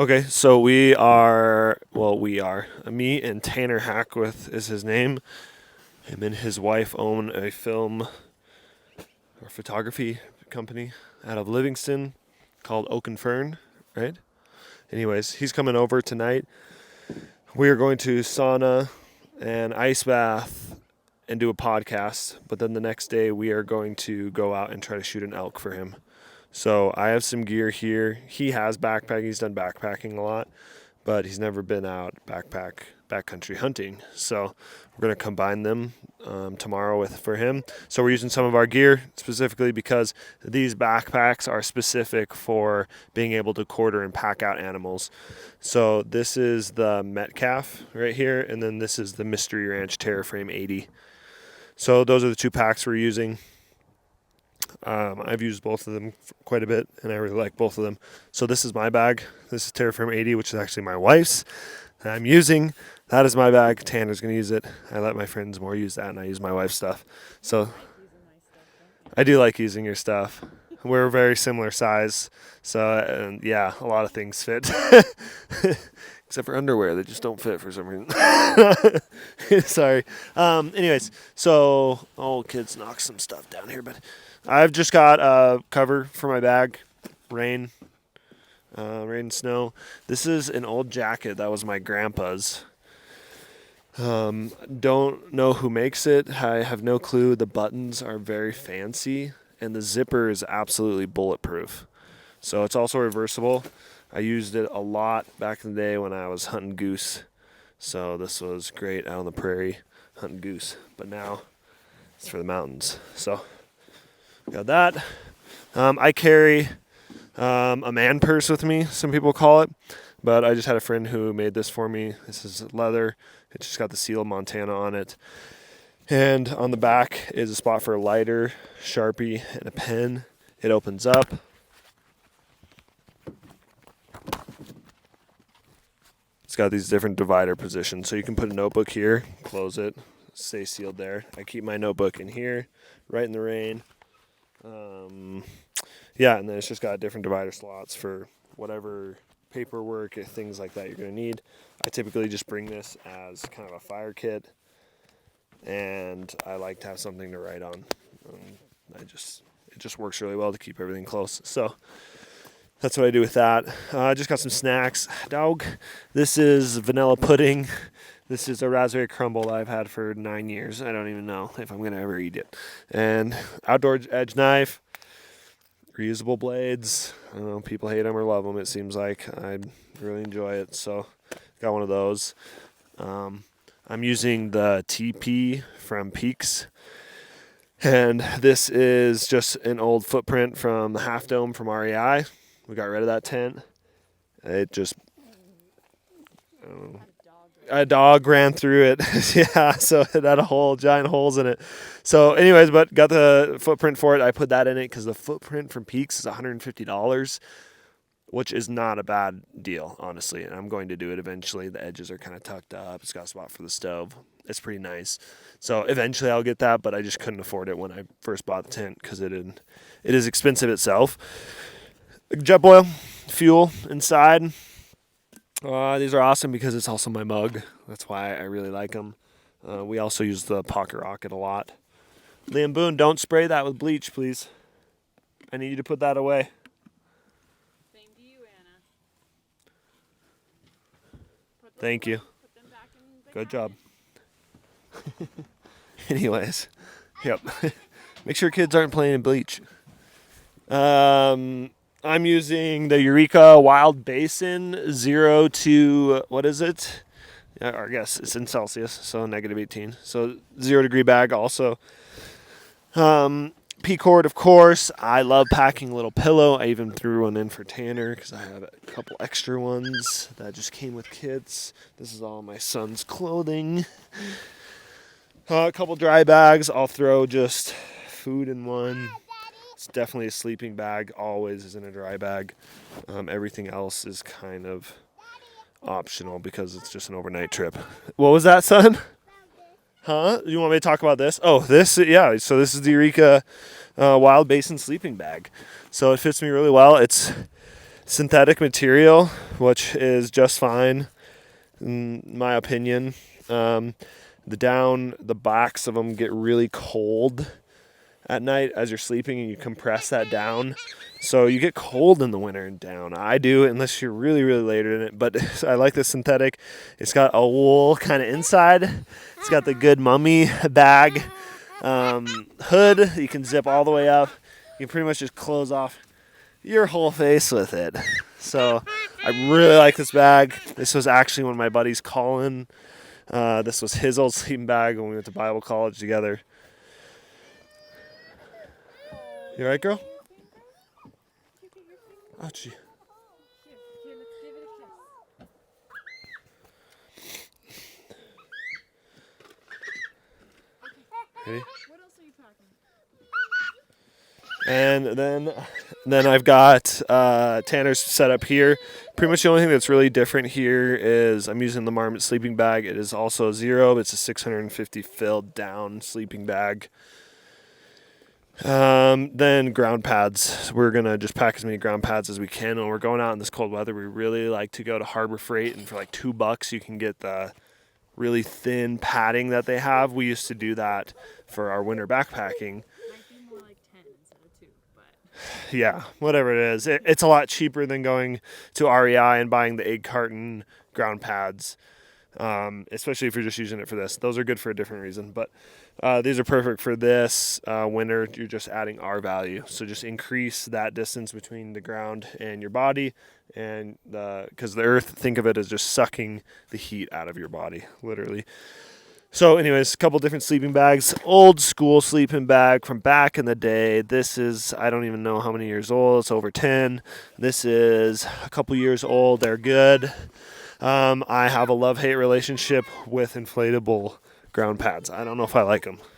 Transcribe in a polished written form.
Okay, so me and Tanner Hackwith is his name. Him and his wife own a film or photography company out of Livingston called Oak and Fern, right? Anyways, he's coming over tonight. We are going to sauna and ice bath and do a podcast, but then the next day we are going to go out and try to shoot an elk for him. So I have some gear here. He has backpacking. He's done backpacking a lot, but he's never been out backcountry hunting. So we're going to combine them tomorrow for him. So we're using some of our gear specifically because these backpacks are specific for being able to quarter and pack out animals. So this is the Metcalf right here, and then this is the Mystery Ranch Terraframe 80. So those are the two packs we're using. I've used both of them quite a bit, and I really like both of them. So this is my bag. This is Terrafirm 80, which is actually my wife's that I'm using. That is my bag. Tanner's going to use it. I let my friends more use that, and I use my wife's stuff. So I do like using your stuff. We're a very similar size. So, yeah, a lot of things fit. Except for underwear. They just don't fit for some reason. Sorry. Anyways, so, kids knock some stuff down here, but I've just got a cover for my bag. Rain and snow. This is an old jacket that was my grandpa's. Don't know who makes it. I have no clue. The buttons are very fancy, and the zipper is absolutely bulletproof. So it's also reversible. I used it a lot back in the day when I was hunting goose. So this was great out on the prairie hunting goose. But now it's for the mountains. So got that. I carry a man purse with me, some people call it. But I just had a friend who made this for me. This is leather. It's just got the seal of Montana on it. And on the back is a spot for a lighter, Sharpie, and a pen. It opens up. It's got these different divider positions. So you can put a notebook here, close it, stay sealed there. I keep my notebook in here, right in the rain. Yeah, and then it's just got different divider slots for whatever paperwork, things like that you're going to need. I typically just bring this as kind of a fire kit, and I like to have something to write on. It just works really well to keep everything close. So that's what I do with that. I just got some snacks. Dog, this is vanilla pudding. This is a raspberry crumble that I've had for 9 years. I don't even know if I'm going to ever eat it. And outdoor edge knife, reusable blades. I don't know, people hate them or love them, it seems like. I really enjoy it, so got one of those. I'm using the TP from Peaks. And this is just an old footprint from the Half Dome from REI. We got rid of that tent. It just, a dog ran through it. Yeah, so it had giant holes in it. So anyways, but got the footprint for it. I put that in it because the footprint from Peaks is $150, which is not a bad deal, honestly. And I'm going to do it eventually. The edges are kind of tucked up. It's got a spot for the stove. It's pretty nice. So eventually I'll get that, but I just couldn't afford it when I first bought the tent because it is expensive itself. Jetboil fuel inside. These are awesome because it's also my mug. That's why I really like them. We also use the Pocket Rocket a lot. Liam Boone, don't spray that with bleach, please. I need you to put that away. Same to you, Anna. Thank you. Put them back in the Good cabinet. job. Anyways, yep. Make sure kids aren't playing in bleach. I'm using the Eureka Wild Basin 0 to, what is it? I guess it's in Celsius, so -18. So 0 degree bag also. P-cord, of course. I love packing a little pillow. I even threw one in for Tanner because I have a couple extra ones that just came with kits. This is all my son's clothing. A couple dry bags. I'll throw just food in one. It's definitely a sleeping bag. Always is in a dry bag. Everything else is kind of optional because it's just an overnight trip. What was that, son? Huh? You want me to talk about this? Oh, yeah. So this is the Eureka Wild Basin sleeping bag. So it fits me really well. It's synthetic material, which is just fine in my opinion. The backs of them get really cold at night as you're sleeping, and you compress that down. So you get cold in the winter and down. I do, unless you're really, really later in it. But I like the synthetic. It's got a wool kind of inside. It's got the good mummy bag hood. You can zip all the way up. You can pretty much just close off your whole face with it. So I really like this bag. This was actually one of my buddies, Colin. This was his old sleeping bag when we went to Bible college together. You alright, girl? Oh, gee. Here, let's give it a kiss. Ready? What else are you packing? And then I've got Tanner's set up here. Pretty much the only thing that's really different here is I'm using the Marmot sleeping bag. It is also zero. It's a 650 filled down sleeping bag. Then ground pads. We're gonna just pack as many ground pads as we can. When we're going out in this cold weather, we really like to go to Harbor Freight, and for like $2 you can get the really thin padding that they have. We used to do that for our winter backpacking. Might be more like 10 instead of 2, but Yeah, whatever it is. It's a lot cheaper than going to REI and buying the egg carton ground pads, especially if you're just using it for this. Those are good for a different reason, but these are perfect for this winter. You're just adding R value, so just increase that distance between the ground and your body, and because the earth, think of it as just sucking the heat out of your body, literally. So anyways, a couple different sleeping bags. Old school sleeping bag from back in the day. This is, I don't even know how many years old. It's over 10. This is a couple years old. They're good. I have a love-hate relationship with inflatable ground pads. I don't know if I like them.